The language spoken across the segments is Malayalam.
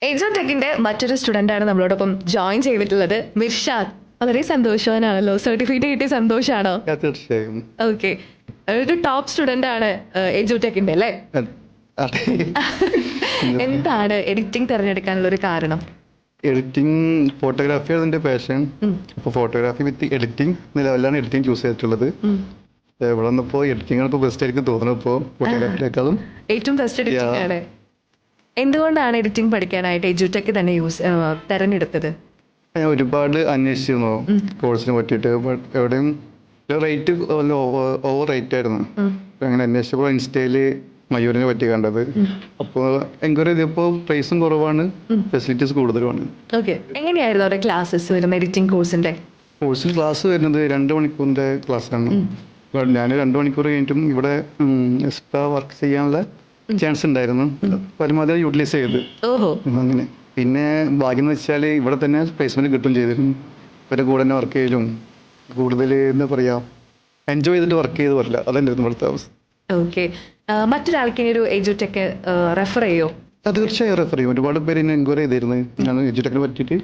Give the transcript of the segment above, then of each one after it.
ഏജോ ടെക്കിന്റെ മറ്റൊരു സ്റ്റുഡന്റ് ആണ് നമ്മളോടൊപ്പം ജോയിൻ ചെയ്തിട്ടുള്ളത് മിർഷാദ്. വളരെ സന്തോഷവാനാണല്ലോ, സർട്ടിഫിക്കറ്റ് കിട്ടിയ സന്തോഷാണോ? തീർച്ചയായും. ഓക്കെ, ഒരു ടോപ്പ് സ്റ്റുഡന്റ് ആണ് ഏജോ ടെക്കിന്റെ അല്ലേ? അതെ. എന്താണ് എഡിറ്റിംഗ് തിരഞ്ഞെടുക്കാനുള്ള ഒരു കാരണം? എഡിറ്റിംഗ്, ഫോട്ടോഗ്രാഫി ആണ് എൻ്റെ പാഷൻ. അപ്പോൾ ഫോട്ടോഗ്രാഫി വിത്ത് എഡിറ്റിംഗ് നിലവിലാണ് എഡിറ്റിംഗ് ചൂസ് ചെയ്തിട്ടുള്ളത്. ഇവിടെ വന്നപ്പോൾ എഡിറ്റിംഗ് ആണ് ഇപ്പോൾ ബെസ്റ്റ് ആയിരിക്കും തോന്നുന്നത്. ഇപ്പോൾ ഫോട്ടോഗ്രാഫിനേക്കാളും ഏറ്റവും ബെസ്റ്റ് എഡിറ്റിംഗ് ആണ്. എന്തുകൊണ്ടാണ് എഡിറ്റിംഗ് പഠിക്കാനായിട്ട് എജുടെക് തന്നെ തെരഞ്ഞെടുത്തത്? ഞാൻ ഒരുപാട് അന്വേഷിച്ചിരുന്നു കോഴ്സിനെ പറ്റിയിട്ട്. ബട്ട് എവിടെയും റേറ്റ് ഓവർ റേറ്റ് ആയിരുന്നു. അങ്ങനെ അന്വേഷിച്ചപ്പോൾ ഇൻസ്റ്റയിൽ മയൂരിനെ പറ്റി കണ്ടത്. അപ്പോൾ എൻക്വയറി ചെയ്തപ്പോൾ പ്രൈസും കുറവാണ്, ഫെസിലിറ്റീസ് കൂടുതലുമാണ്. ഓക്കെ, എങ്ങനെയായിരുന്നു അവിടെ ക്ലാസ്സസ് വരുന്നത് എഡിറ്റിംഗ് കോഴ്സിന്റെ? കോഴ്സിൽ ക്ലാസ് വരുന്നത് 2 മണിക്കൂറിൻ്റെ ക്ലാസ്സാണ്. ഞാൻ 2 മണിക്കൂർ കഴിഞ്ഞിട്ടും ഇവിടെ എക്സ്ട്രാ വർക്ക് ചെയ്യാനുള്ള ചാൻസ് ഉണ്ടായിരുന്നു. പരമാവധി യൂട്ടിലൈസ് ചെയ്ത്. ഓഹോ, അങ്ങനെ. പിന്നെ ഭാഗ്യം എന്ന് വെച്ചാൽ ഇവിടെ തന്നെ പ്ലേസ്മെന്റ് കിട്ടും ചെയ്തിരുന്നു. ഇവരെ കൂടെ തന്നെ വർക്ക് ചെയ്യലും കൂടുതൽ എന്താ പറയുക, എൻജോയ് ചെയ്തിട്ട് വർക്ക് ചെയ്ത് വരില്ല. അതായിരുന്നു ഇവിടുത്തെ അവസ്ഥ. ഓക്കെ, മറ്റൊരാൾക്ക് ഇനി ഒരു എജുടെക് റെഫർ ചെയ്യോ? തീർച്ചയായും റെഫർ ചെയ്യും. ഒരുപാട് പേര് എന്നെ എൻക്വയറി ചെയ്തിരുന്നു. ഞാൻ എജുടെക്കിനെ പറ്റിയിട്ട്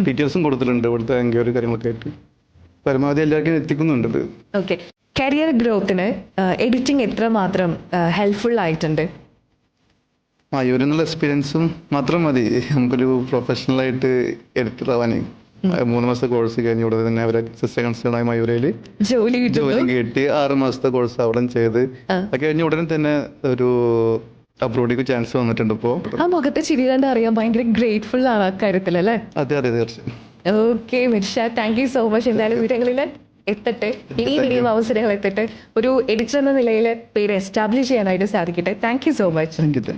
ഡീറ്റെയിൽസും കൊടുത്തിട്ടുണ്ട്. ഇവിടുത്തെ എൻക്വയറി കാര്യങ്ങളൊക്കെ ആയിട്ട് പരമാവധി എല്ലാവർക്കും എത്തിക്കുന്നുണ്ട്. ഓക്കെ, കരിയർ ഗ്രോത്തിന് എഡിറ്റിംഗ് എത്രമാത്രം ഹെൽപ്ഫുൾ ആയിട്ടുണ്ട്? മയൂരിൽ എക്സ്പീരിയൻസും മാത്രം മതി നമുക്കൊരു പ്രൊഫഷണലായിട്ട് എഡിറ്റർ ആവാൻ. 3 മാസത്തെ കോഴ്സ് കഴിഞ്ഞ് ഇവിടെ തന്നെ അവരെ അസിസ്റ്റന്റ് കൺസൾട്ടന്റായി മയൂരയിൽ ജോലി കിട്ടി. 6 മാസത്തെ കോഴ്സ് അവിടെ ചെയ്ത് അത് കഴിഞ്ഞ് ഉടനെ തന്നെ ഒരു അബ്രോഡിക്ക് ചാൻസ് വന്നിട്ടുണ്ട്. ഇപ്പോൾ ആ മുഖത്തെ ചിരി കണ്ട് അറിയാം, ഭയങ്കര ഗ്രേറ്റ്ഫുൾ ആണ് ആ കാര്യത്തിൽ അല്ലേ? അതെ അതെ തീർച്ചയായും. Okay Mirshad, thank you so much. എന്തായാലും വിവരങ്ങളിൽ എത്തട്ടെ, ഇനിയും അവസരങ്ങൾ എത്തട്ടെ, ഒരു എഡിറ്റർ എന്ന നിലയിൽ പേര് എസ്റ്റാബ്ലിഷ് ചെയ്യാനായിട്ട് സാധിക്കട്ടെ. Thank you so much. Thank you.